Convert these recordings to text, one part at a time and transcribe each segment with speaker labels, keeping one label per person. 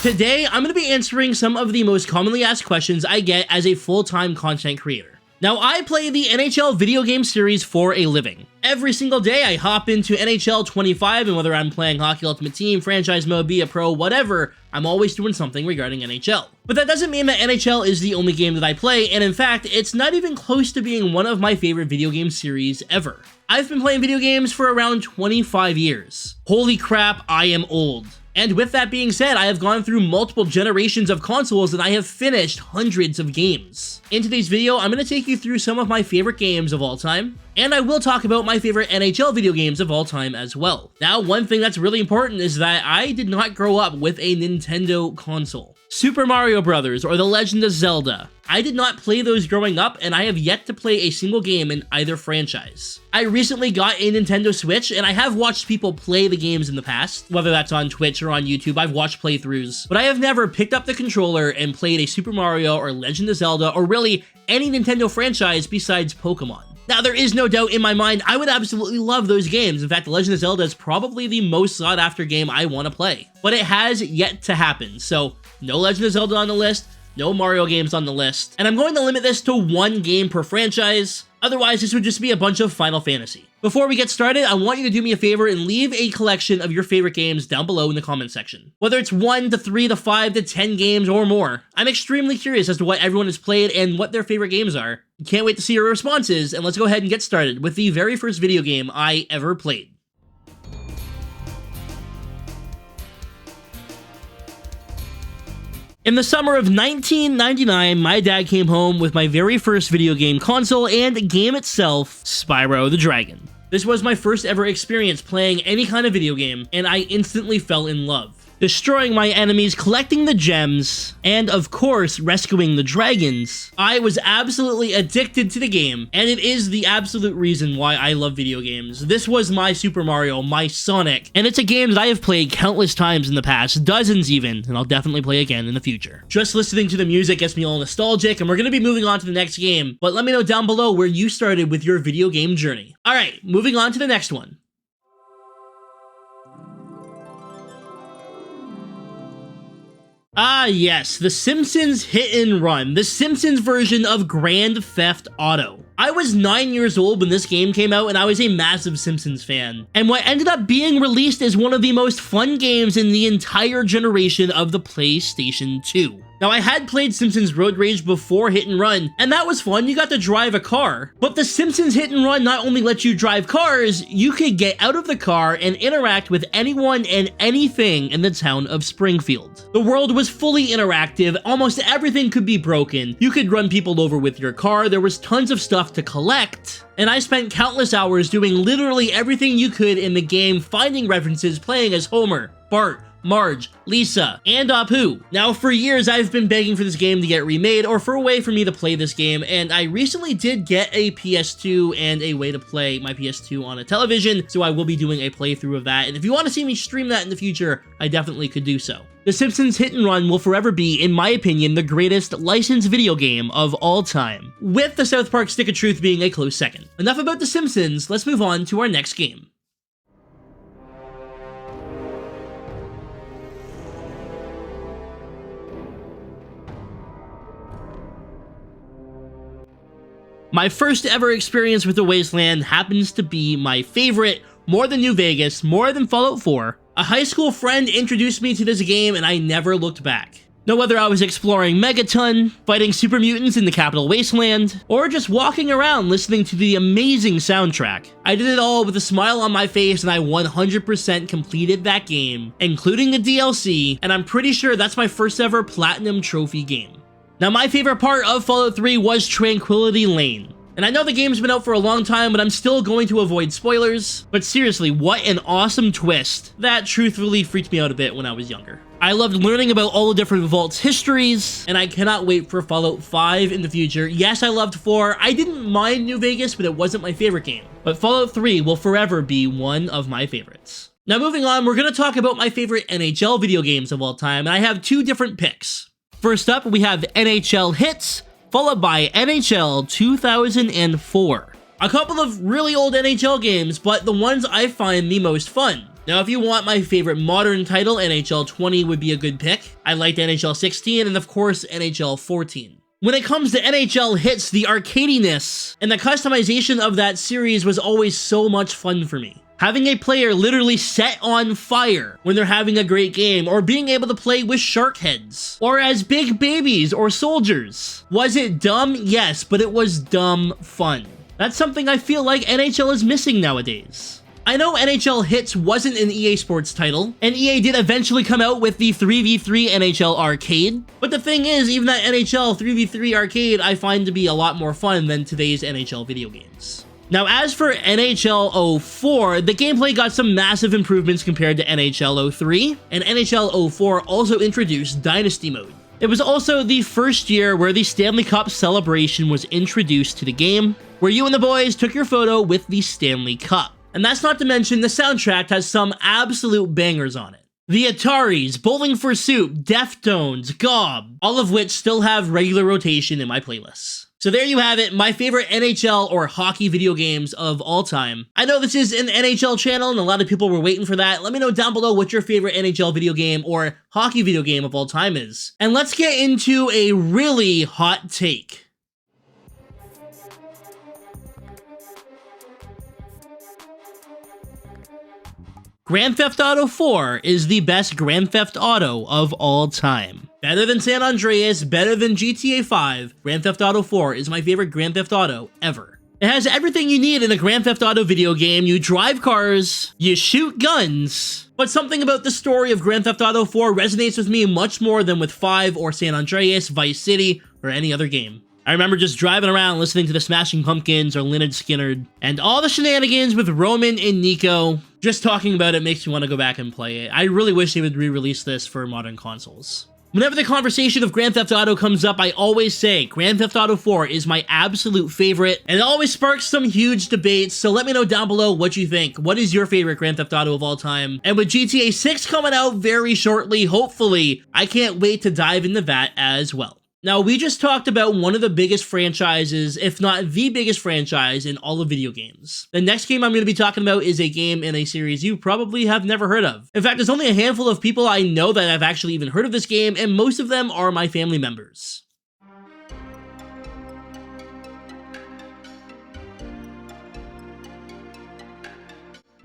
Speaker 1: Today, I'm going to be answering some of the most commonly asked questions I get as a full-time content creator. Now, I play the NHL video game series for a living. Every single day, I hop into NHL 25, and whether I'm playing Hockey Ultimate Team, Franchise Mode, Be a Pro, whatever, I'm always doing something regarding NHL. But that doesn't mean that NHL is the only game that I play, and in fact, it's not even close to being one of my favorite video game series ever. I've been playing video games for around 25 years. Holy crap, I am old. And with that being said, I have gone through multiple generations of consoles and I have finished hundreds of games. In today's video, I'm going to take you through some of my favorite games of all time, and I will talk about my favorite NHL video games of all time as well. Now, one thing that's really important is that I did not grow up with a Nintendo console. Super Mario Bros. Or The Legend of Zelda. I did not play those growing up, and I have yet to play a single game in either franchise. I recently got a Nintendo Switch, and I have watched people play the games in the past, whether that's on Twitch or on YouTube. I've watched playthroughs, but I have never picked up the controller and played a Super Mario or Legend of Zelda, or really any Nintendo franchise besides Pokemon. Now, there is no doubt in my mind, I would absolutely love those games. In fact, The Legend of Zelda is probably the most sought after game I want to play. But it has yet to happen, so no Legend of Zelda on the list, no Mario games on the list, and I'm going to limit this to one game per franchise. Otherwise, this would just be a bunch of Final Fantasy. Before we get started, I want you to do me a favor and leave a collection of your favorite games down below in the comment section. Whether it's 1 to 3 to 5 to 10 games or more. I'm extremely curious as to what everyone has played and what their favorite games are. Can't wait to see your responses, and let's go ahead and get started with the very first video game I ever played. In the summer of 1999, my dad came home with my very first video game console and game itself, Spyro the Dragon. This was my first ever experience playing any kind of video game, and I instantly fell in love. Destroying my enemies, collecting the gems, and of course, rescuing the dragons. I was absolutely addicted to the game, and it is the absolute reason why I love video games. This was my Super Mario, my Sonic, and it's a game that I have played countless times in the past, dozens even, and I'll definitely play again in the future. Just listening to the music gets me all nostalgic, and we're gonna be moving on to the next game, but let me know down below where you started with your video game journey. Alright, moving on to the next one. Ah yes, the Simpsons Hit and Run, the Simpsons version of Grand Theft Auto. I was 9 years old when this game came out and I was a massive Simpsons fan. And what ended up being released as one of the most fun games in the entire generation of the PlayStation 2. Now, I had played Simpsons Road Rage before Hit and Run, and that was fun. You got to drive a car. But the Simpsons Hit and Run not only lets you drive cars, you could get out of the car and interact with anyone and anything in the town of Springfield. The world was fully interactive. Almost everything could be broken. You could run people over with your car. There was tons of stuff to collect. And I spent countless hours doing literally everything you could in the game, finding references, playing as Homer, Bart, Marge, Lisa, and Apu. Now, for years, I've been begging for this game to get remade or for a way for me to play this game, and I recently did get a PS2 and a way to play my PS2 on a television, so I will be doing a playthrough of that, and if you want to see me stream that in the future, I definitely could do so. The Simpsons Hit and Run will forever be, in my opinion, the greatest licensed video game of all time, with the South Park Stick of Truth being a close second. Enough about The Simpsons, let's move on to our next game. My first ever experience with the Wasteland happens to be my favorite, more than New Vegas, more than Fallout 4. A high school friend introduced me to this game and I never looked back. Now, whether I was exploring Megaton, fighting super mutants in the Capital Wasteland, or just walking around listening to the amazing soundtrack, I did it all with a smile on my face and I 100% completed that game, including the DLC, and I'm pretty sure that's my first ever Platinum Trophy game. Now, my favorite part of Fallout 3 was Tranquility Lane. And I know the game's been out for a long time, but I'm still going to avoid spoilers. But seriously, what an awesome twist. That truthfully freaked me out a bit when I was younger. I loved learning about all the different vaults' histories, and I cannot wait for Fallout 5 in the future. Yes, I loved 4. I didn't mind New Vegas, but it wasn't my favorite game. But Fallout 3 will forever be one of my favorites. Now, moving on, we're going to talk about my favorite NHL video games of all time, and I have two different picks. First up, we have NHL Hits, followed by NHL 2004. A couple of really old NHL games, but the ones I find the most fun. Now, if you want my favorite modern title, NHL 20 would be a good pick. I liked NHL 16 and of course NHL 14. When it comes to NHL hits, the arcadiness and the customization of that series was always so much fun for me. Having a player literally set on fire when they're having a great game, or being able to play with shark heads, or as big babies or soldiers. Was it dumb? Yes, but it was dumb fun. That's something I feel like NHL is missing nowadays. I know NHL Hits wasn't an EA Sports title, and EA did eventually come out with the 3v3 NHL Arcade, but the thing is, even that NHL 3v3 Arcade I find to be a lot more fun than today's NHL video games. Now, as for NHL 04, the gameplay got some massive improvements compared to NHL 03, and NHL 04 also introduced Dynasty Mode. It was also the first year where the Stanley Cup celebration was introduced to the game, where you and the boys took your photo with the Stanley Cup. And that's not to mention the soundtrack has some absolute bangers on it. The Ataris, Bowling for Soup, Deftones, Gob, all of which still have regular rotation in my playlists. So there you have it, my favorite NHL or hockey video games of all time. I know this is an NHL channel and a lot of people were waiting for that. Let me know down below what your favorite NHL video game or hockey video game of all time is. And let's get into a really hot take. Grand Theft Auto 4 is the best Grand Theft Auto of all time. Better than San Andreas, better than GTA 5, Grand Theft Auto 4 is my favorite Grand Theft Auto ever. It has everything you need in a Grand Theft Auto video game. You drive cars, you shoot guns, but something about the story of Grand Theft Auto 4 resonates with me much more than with 5 or San Andreas, Vice City, or any other game. I remember just driving around listening to the Smashing Pumpkins or Lynyrd Skynyrd, and all the shenanigans with Roman and Nico. Just talking about it makes me want to go back and play it. I really wish they would re-release this for modern consoles. Whenever the conversation of Grand Theft Auto comes up, I always say Grand Theft Auto 4 is my absolute favorite, and it always sparks some huge debates, so let me know down below what you think. What is your favorite Grand Theft Auto of all time? And with GTA 6 coming out very shortly, hopefully, I can't wait to dive into that as well. Now, we just talked about one of the biggest franchises, if not the biggest franchise in all of video games. The next game I'm going to be talking about is a game in a series you probably have never heard of. In fact, there's only a handful of people I know that have actually even heard of this game, and most of them are my family members.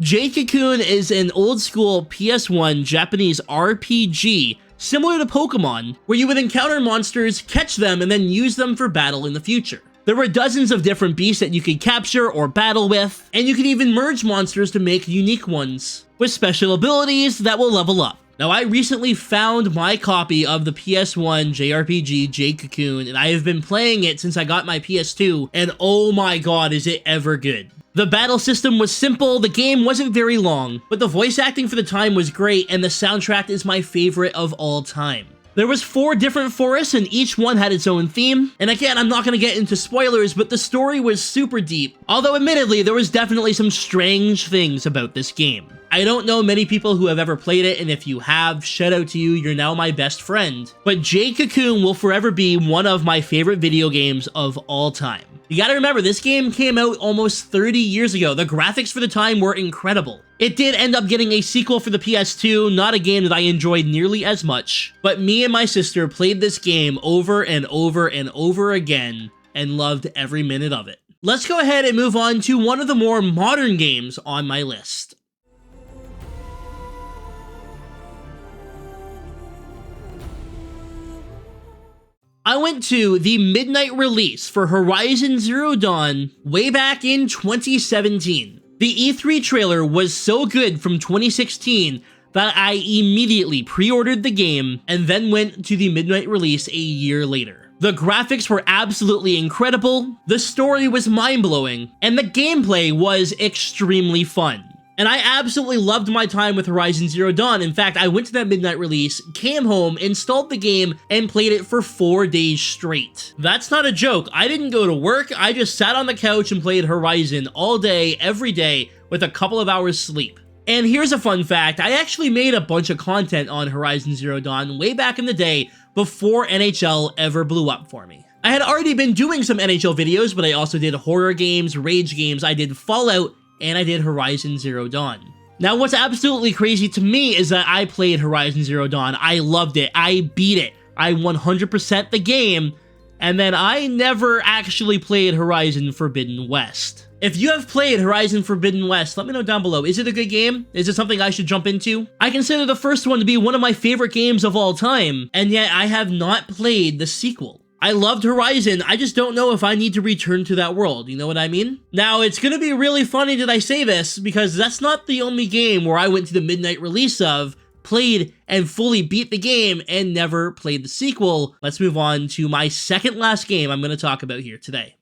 Speaker 1: Jade Cocoon is an old-school PS1 Japanese RPG similar to Pokemon, where you would encounter monsters, catch them, and then use them for battle in the future. There were dozens of different beasts that you could capture or battle with, and you could even merge monsters to make unique ones, with special abilities that will level up. Now, I recently found my copy of the PS1 JRPG Jade Cocoon, and I have been playing it since I got my PS2, and oh my god, is it ever good. The battle system was simple, the game wasn't very long, but the voice acting for the time was great, and the soundtrack is my favorite of all time. There was 4 different forests, and each one had its own theme, and again, I'm not going to get into spoilers, but the story was super deep, although admittedly, there was definitely some strange things about this game. I don't know many people who have ever played it, and if you have, shout out to you, you're now my best friend. But Jade Cocoon will forever be one of my favorite video games of all time. You gotta remember, this game came out almost 30 years ago. The graphics for the time were incredible. It did end up getting a sequel for the PS2, not a game that I enjoyed nearly as much, but me and my sister played this game over and over and over again and loved every minute of it. Let's go ahead and move on to one of the more modern games on my list. I went to the midnight release for Horizon Zero Dawn way back in 2017. The E3 trailer was so good from 2016 that I immediately pre-ordered the game and then went to the midnight release a year later. The graphics were absolutely incredible, the story was mind-blowing, and the gameplay was extremely fun. And I absolutely loved my time with Horizon Zero Dawn. In fact, I went to that midnight release, came home, installed the game, and played it for 4 days straight. That's not a joke. I didn't go to work, I just sat on the couch and played Horizon all day, every day, with a couple of hours sleep. And here's a fun fact, I actually made a bunch of content on Horizon Zero Dawn way back in the day, before NHL ever blew up for me. I had already been doing some NHL videos, but I also did horror games, rage games, I did Fallout, and I did Horizon Zero Dawn. Now, what's absolutely crazy to me is that I played Horizon Zero Dawn. I loved it. I beat it. I 100% the game, and then I never actually played Horizon Forbidden West. If you have played Horizon Forbidden West, let me know down below. Is it a good game? Is it something I should jump into? I consider the first one to be one of my favorite games of all time, and yet I have not played the sequel. I loved Horizon, I just don't know if I need to return to that world, you know what I mean? Now, it's gonna be really funny that I say this, because that's not the only game where I went to the midnight release of, played and fully beat the game, and never played the sequel. Let's move on to my second last game I'm gonna talk about here today.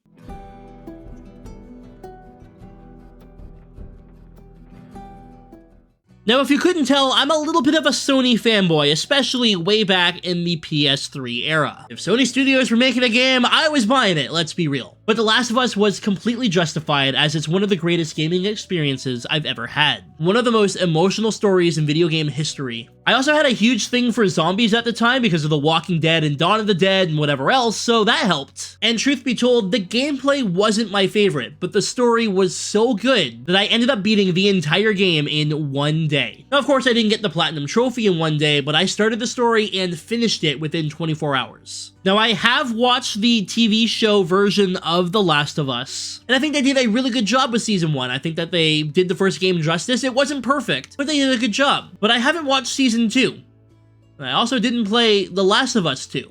Speaker 1: Now, if you couldn't tell, I'm a little bit of a Sony fanboy, especially way back in the PS3 era. If Sony Studios were making a game, I was buying it, let's be real. But The Last of Us was completely justified, as it's one of the greatest gaming experiences I've ever had. One of the most emotional stories in video game history. I also had a huge thing for zombies at the time because of The Walking Dead and Dawn of the Dead and whatever else, so that helped. And truth be told, the gameplay wasn't my favorite, but the story was so good that I ended up beating the entire game in one day. Now, of course, I didn't get the Platinum Trophy in one day, but I started the story and finished it within 24 hours. Now, I have watched the TV show version of The Last of Us, and I think they did a really good job with Season 1. I think that they did the first game justice. It wasn't perfect, but they did a good job. But I haven't watched Season 2. And I also didn't play The Last of Us 2,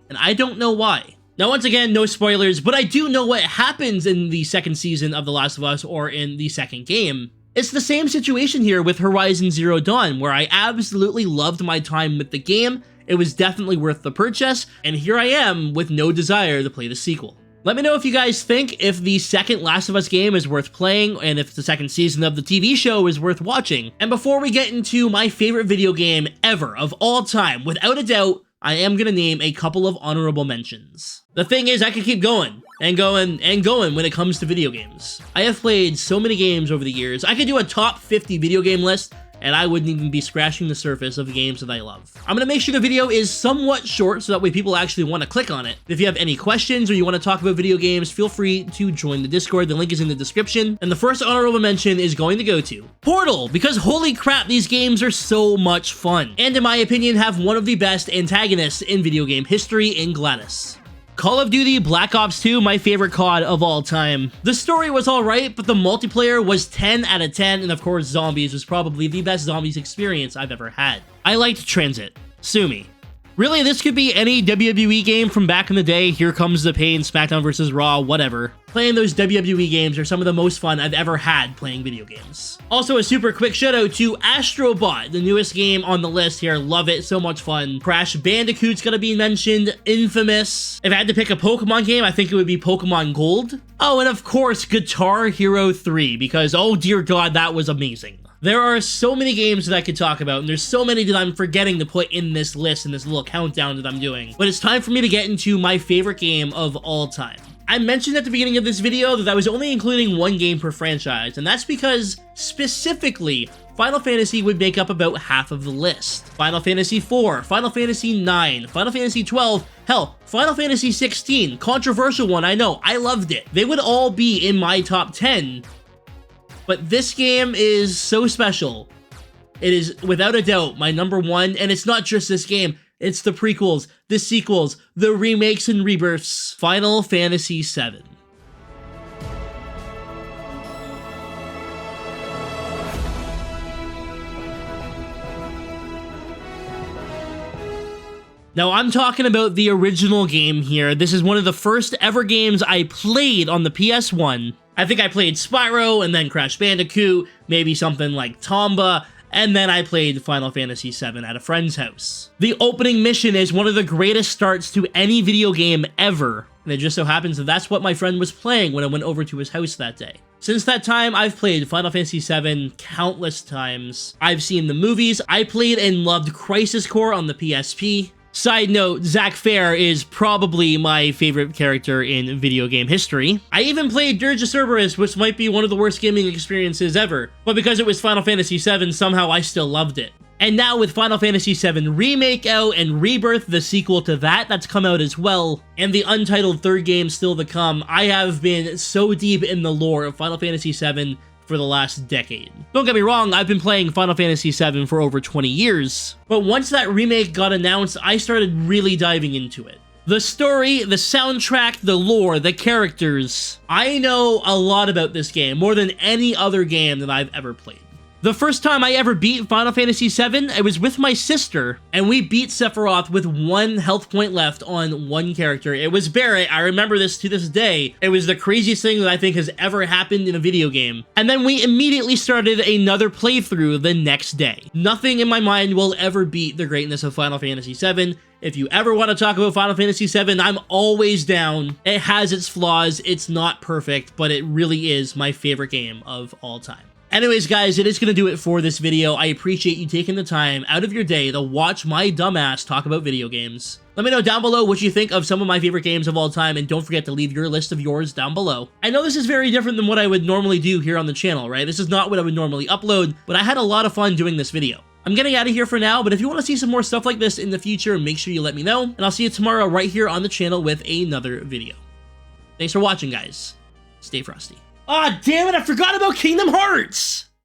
Speaker 1: and I don't know why. Now, once again, no spoilers, but I do know what happens in the second season of The Last of Us, or in the second game. It's the same situation here with Horizon Zero Dawn, where I absolutely loved my time with the game. It was definitely worth the purchase, and here I am with no desire to play the sequel. Let me know if you guys think if the second Last of Us game is worth playing, and if the second season of the TV show is worth watching. And before we get into my favorite video game ever, of all time, without a doubt, I am gonna name a couple of honorable mentions. The thing is, I could keep going, and going, and going when it comes to video games. I have played so many games over the years. I could do a top 50 video game list, and I wouldn't even be scratching the surface of the games that I love. I'm gonna make sure the video is somewhat short so that way people actually want to click on it. If you have any questions or you want to talk about video games, feel free to join the Discord. The link is in the description. And the first honorable mention is going to go to Portal, because holy crap, these games are so much fun. And in my opinion, have one of the best antagonists in video game history in GLaDOS. Call of Duty Black Ops 2, my favorite COD of all time. The story was alright, but the multiplayer was 10 out of 10, and of course Zombies was probably the best Zombies experience I've ever had. I liked Transit. Sue me. Really, this could be any WWE game from back in the day. Here Comes the Pain, SmackDown vs. Raw, whatever. Playing those WWE games are some of the most fun I've ever had playing video games. Also, a super quick shout out to Astro Bot, the newest game on the list here. Love it, so much fun. Crash Bandicoot's gonna be mentioned. Infamous. If I had to pick a Pokemon game, I think it would be Pokemon Gold. Oh, and of course, Guitar Hero 3, because oh dear God, that was amazing. There are so many games that I could talk about, and there's so many that I'm forgetting to put in this list, in this little countdown that I'm doing. But it's time for me to get into my favorite game of all time. I mentioned at the beginning of this video that I was only including one game per franchise, and that's because, specifically, Final Fantasy would make up about half of the list. Final Fantasy IV, Final Fantasy IX, Final Fantasy XII, hell, Final Fantasy XVI, controversial one, I know, I loved it. They would all be in my top 10, but this game is so special. It is, without a doubt, my number one, and it's not just this game, it's the prequels, the sequels, the remakes and rebirths. Final Fantasy VII. Now, I'm talking about the original game here. This is one of the first ever games I played on the PS1. I think I played Spyro, and then Crash Bandicoot, maybe something like Tomba, and then I played Final Fantasy VII at a friend's house. The opening mission is one of the greatest starts to any video game ever, and it just so happens that that's what my friend was playing when I went over to his house that day. Since that time, I've played Final Fantasy VII countless times. I've seen the movies. I played and loved Crisis Core on the PSP. Side note, Zack Fair is probably my favorite character in video game history. I even played Dirge of Cerberus, which might be one of the worst gaming experiences ever, but because it was Final Fantasy VII, somehow I still loved it. And now with Final Fantasy VII Remake out and Rebirth, the sequel to that, that's come out as well, and the untitled third game still to come, I have been so deep in the lore of Final Fantasy VII for the last decade. Don't get me wrong, I've been playing Final Fantasy VII for over 20 years, but once that remake got announced, I started really diving into it. The story, the soundtrack, the lore, the characters. I know a lot about this game, more than any other game that I've ever played. The first time I ever beat Final Fantasy VII, I was with my sister, and we beat Sephiroth with 1 health point left on 1 character. It was Barret. I remember this to this day. It was the craziest thing that I think has ever happened in a video game. And then we immediately started another playthrough the next day. Nothing in my mind will ever beat the greatness of Final Fantasy VII. If you ever want to talk about Final Fantasy VII, I'm always down. It has its flaws, it's not perfect, but it really is my favorite game of all time. Anyways, guys, it is going to do it for this video. I appreciate you taking the time out of your day to watch my dumbass talk about video games. Let me know down below what you think of some of my favorite games of all time, and don't forget to leave your list of yours down below. I know this is very different than what I would normally do here on the channel, right? This is not what I would normally upload, but I had a lot of fun doing this video. I'm getting out of here for now, but if you want to see some more stuff like this in the future, make sure you let me know, and I'll see you tomorrow right here on the channel with another video. Thanks for watching, guys. Stay frosty. Ah, damn it, I forgot about Kingdom Hearts!